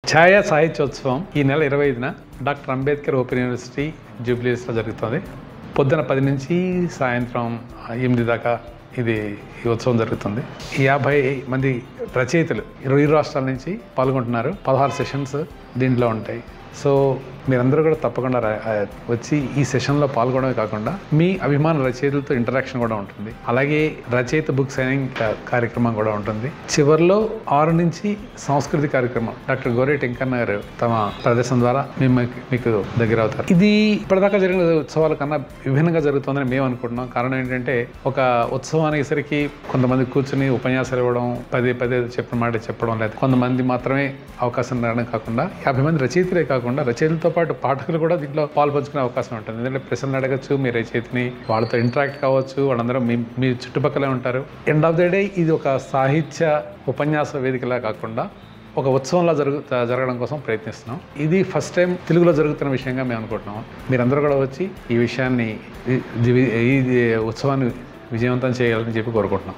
ఛాయా సాహిత్యోత్సవం ఈ నెల 25న doctor Ambedkar open university జూబ్లీస్లో జరుగుతుంది. పొద్దున 10 నుంచి సాయంత్రం 8 దాకా ఈ ఉత్సవం జరుగుతుంది. 50 మంది రచయితలు 20 రాష్ట్రాల నుంచి పాల్గొంటున్నారు. 16 సెషన్స్ దీంట్లో ఉంటాయి. సో మీరందరూ కూడా తప్పకుండా వచ్చి ఈ సెషన్లో పాల్గొనడమే కాకుండా మీ అభిమాన రచయితలతో ఇంటరాక్షన్ కూడా ఉంటుంది. అలాగే రచయిత బుక్ సైనింగ్ కార్యక్రమం కూడా ఉంటుంది. చివరిలో 6 నుంచి సంస్కృతి కార్యక్రమం డాక్టర్ గోరేటి వెంకన్న గారు తమ ప్రదర్శన ద్వారా మీకు దగ్గర అవుతారు. ఇది ఇప్పటిదాకా జరిగిన ఉత్సవాల కన్నా విభిన్నంగా జరుగుతుందని మేము అనుకుంటున్నాం. కారణం ఏంటంటే ఒక ఉత్సవానికి సరికి కొంతమంది కూర్చుని ఉపన్యాసాలు ఇవ్వడం, పదే చెప్పిన మాట చెప్పడం, లేదా కొంతమంది మాత్రమే అవకాశం రావడం కాకుండా 50 మంది రచయితలే కాకుండా రచయితలతో పాటు పాఠకులు కూడా దీంట్లో పాల్పంచుకునే అవకాశం ఉంటుంది. ఎందుకంటే ప్రశ్నలు అడగచ్చు, మీ రచయితని వాళ్ళతో ఇంటరాక్ట్ కావచ్చు, వాళ్ళందరూ మీ చుట్టుపక్కలే ఉంటారు. ఎండ్ ఆఫ్ ద డే ఇది ఒక సాహిత్య ఉపన్యాస వేదికలా కాకుండా ఒక ఉత్సవంలా జరగడం కోసం ప్రయత్నిస్తున్నాం. ఇది ఫస్ట్ టైం తెలుగులో జరుగుతున్న విషయంగా మేము అనుకుంటున్నాం. మీరందరూ కూడా వచ్చి ఈ విషయాన్ని ఈ ఉత్సవాన్ని విజయవంతం చేయాలని చెప్పి కోరుకుంటున్నాం.